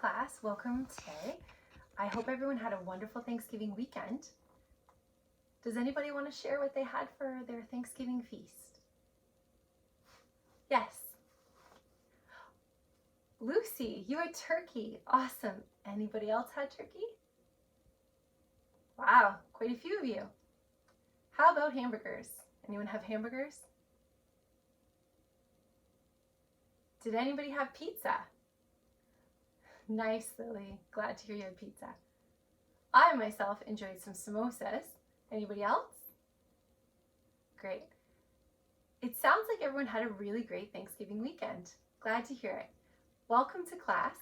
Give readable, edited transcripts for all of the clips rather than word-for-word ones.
class, welcome today. I hope everyone had a wonderful Thanksgiving weekend. Does anybody want to share what they had for their Thanksgiving feast? Yes. Lucy, you had turkey. Awesome. Anybody else had turkey? Wow, quite a few of you. How about hamburgers? Anyone have hamburgers? Did anybody have pizza? Nice, Lily. Glad to hear you had pizza. I myself enjoyed some samosas. Anybody else? Great. It sounds like everyone had a really great Thanksgiving weekend. Glad to hear it. Welcome to class.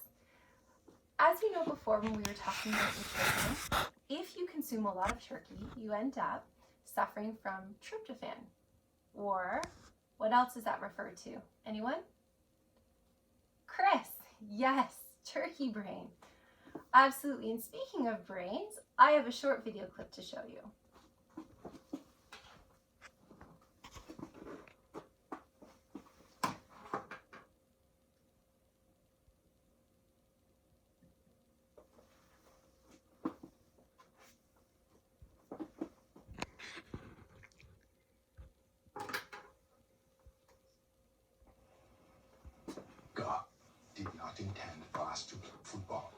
As you know before when we were talking about nutrition, if you consume a lot of turkey, you end up suffering from tryptophan. Or what else does that refer to? Anyone? Chris, yes, turkey brain. Absolutely, and speaking of brains, I have a short video clip to show you. God did not intend for us to play football.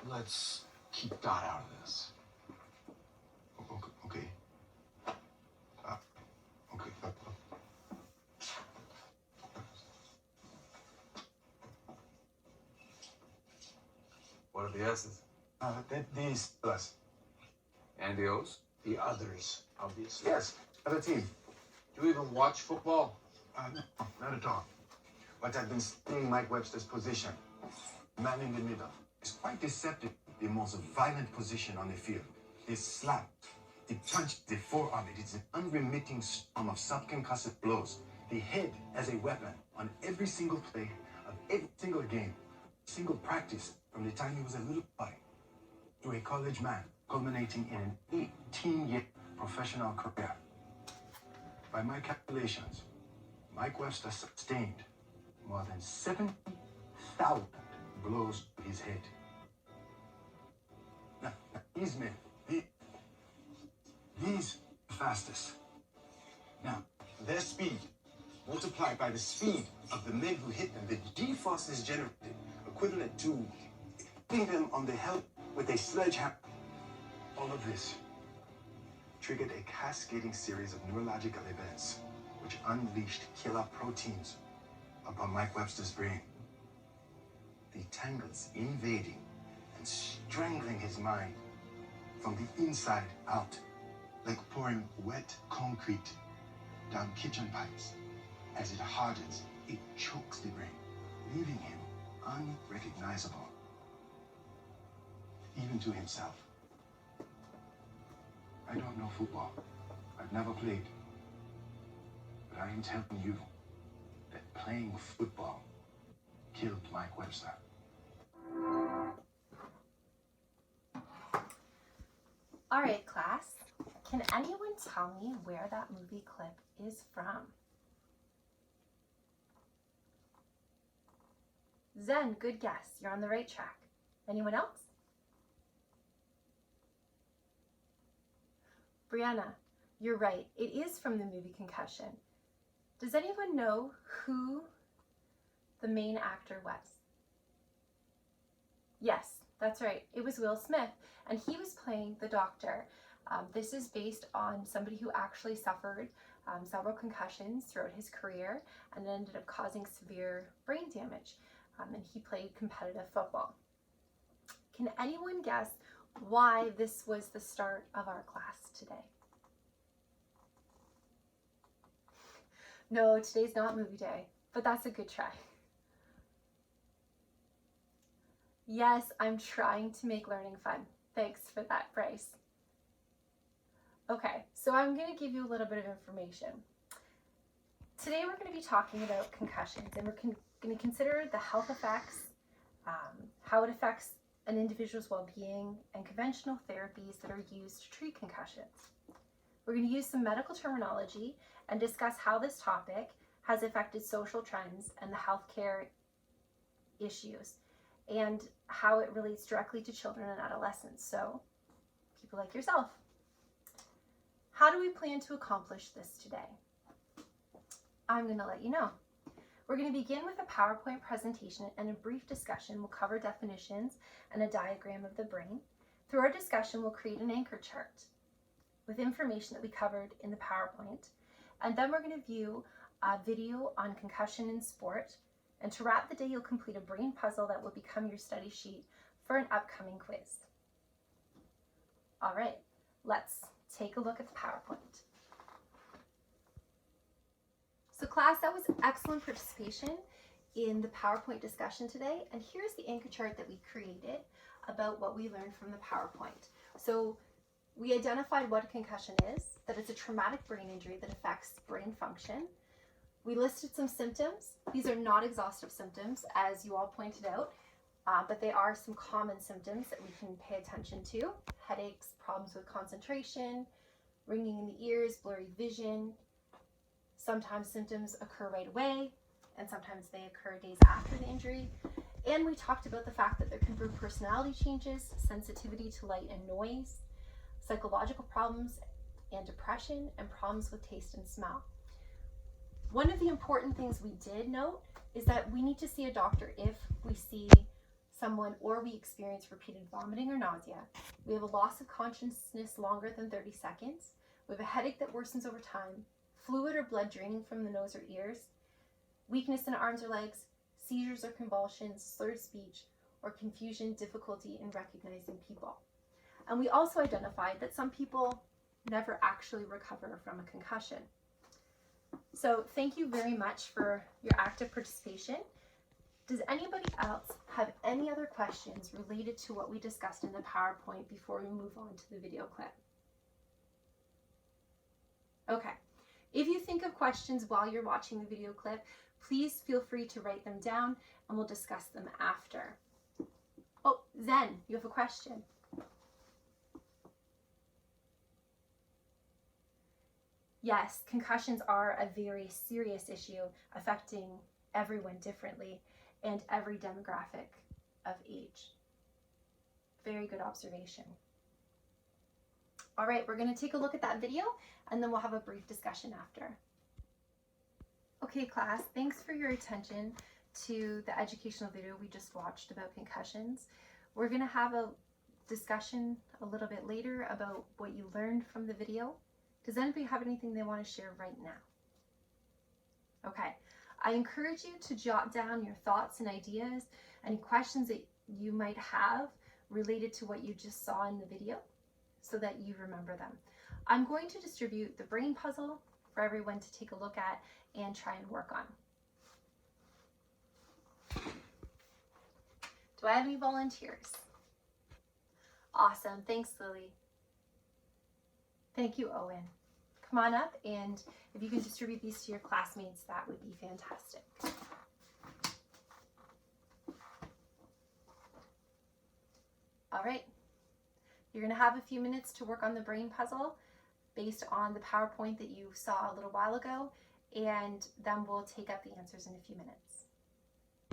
Let's keep that out of this. Okay. Okay. What are the S's? These plus And the O's? the others, obviously. Yes, other team. Do you even watch football? No, not at all. But I've been studying Mike Webster's position. Man in the middle. It's quite deceptive. The most violent position on the field. They slap, they punch, they forearm it. It's an unremitting storm of subconcussive blows. The head as a weapon on every single play of every single game, single practice from the time he was a little boy to a college man, culminating in an 18-year professional career. By my calculations, Mike Webster sustained more than 70,000 blows to his head. Now these men, these fastest. Now, their speed multiplied by the speed of the men who hit them, the G-force is generated, equivalent to hitting them on the head with a sledgehammer. All of this triggered a cascading series of neurological events which unleashed killer proteins upon Mike Webster's brain. The tangles invading and strangling his mind from the inside out, like pouring wet concrete down kitchen pipes. As it hardens, it chokes the brain, leaving him unrecognizable, even to himself. I don't know football. I've never played. But I am telling you that playing football killed Mike Webster. All right, class. Can anyone tell me where that movie clip is from? Zen, good guess. You're on the right track. Anyone else? Brianna, you're right. It is from the movie Concussion. Does anyone know who the main actor was? Yes, that's right. It was Will Smith, and he was playing the doctor. This is based on somebody who actually suffered several concussions throughout his career and ended up causing severe brain damage. And he played competitive football. Can anyone guess why this was the start of our class today? No, today's not movie day, but that's a good try. Yes, I'm trying to make learning fun. Thanks for that, Bryce. Okay, so I'm going to give you a little bit of information. Today we're going to be talking about concussions, and we're going to consider the health effects, how it affects an individual's well-being, and conventional therapies that are used to treat concussions. We're going to use some medical terminology and discuss how this topic has affected social trends and the healthcare issues. and how it relates directly to children and adolescents, so people like yourself. How do we plan to accomplish this today? I'm going to let you know. We're going to begin with a PowerPoint presentation and a brief discussion. We'll cover definitions and a diagram of the brain. Through our discussion, we'll create an anchor chart with information that we covered in the PowerPoint. And then we're going to view a video on concussion in sport. And to wrap the day, you'll complete a brain puzzle that will become your study sheet for an upcoming quiz. All right, let's take a look at the PowerPoint. So class, that was excellent participation in the PowerPoint discussion today. And here's the anchor chart that we created about what we learned from the PowerPoint. So we identified what a concussion is, that it's a traumatic brain injury that affects brain function. We listed some symptoms. These are not exhaustive symptoms, as you all pointed out, but they are some common symptoms that we can pay attention to. Headaches, problems with concentration, ringing in the ears, blurry vision. Sometimes symptoms occur right away, and sometimes they occur days after the injury. And we talked about the fact that there can be personality changes, sensitivity to light and noise, psychological problems and depression, and problems with taste and smell. One of the important things we did note is that we need to see a doctor if we see someone or we experience repeated vomiting or nausea. We have a loss of consciousness longer than 30 seconds. We have a headache that worsens over time, fluid or blood draining from the nose or ears, weakness in arms or legs, seizures or convulsions, slurred speech, or confusion, difficulty in recognizing people. And we also identified that some people never actually recover from a concussion. So thank you very much for your active participation. Does anybody else have any other questions related to what we discussed in the PowerPoint before we move on to the video clip? Okay. If you think of questions while you're watching the video clip, please feel free to write them down and we'll discuss them after. Oh, Zen, you have a question. Yes, concussions are a very serious issue affecting everyone differently and every demographic of age. Very good observation. All right, we're going to take a look at that video and then we'll have a brief discussion after. Okay, class, thanks for your attention to the educational video we just watched about concussions. We're going to have a discussion a little bit later about what you learned from the video. Does anybody have anything they want to share right now? Okay, I encourage you to jot down your thoughts and ideas, any questions that you might have related to what you just saw in the video so that you remember them. I'm going to distribute the brain puzzle for everyone to take a look at and try and work on. Do I have any volunteers? Awesome, thanks Lily. Thank you, Owen. Come on up, and if you can distribute these to your classmates, that would be fantastic. All right, you're gonna have a few minutes to work on the brain puzzle based on the PowerPoint that you saw a little while ago, and then we'll take up the answers in a few minutes.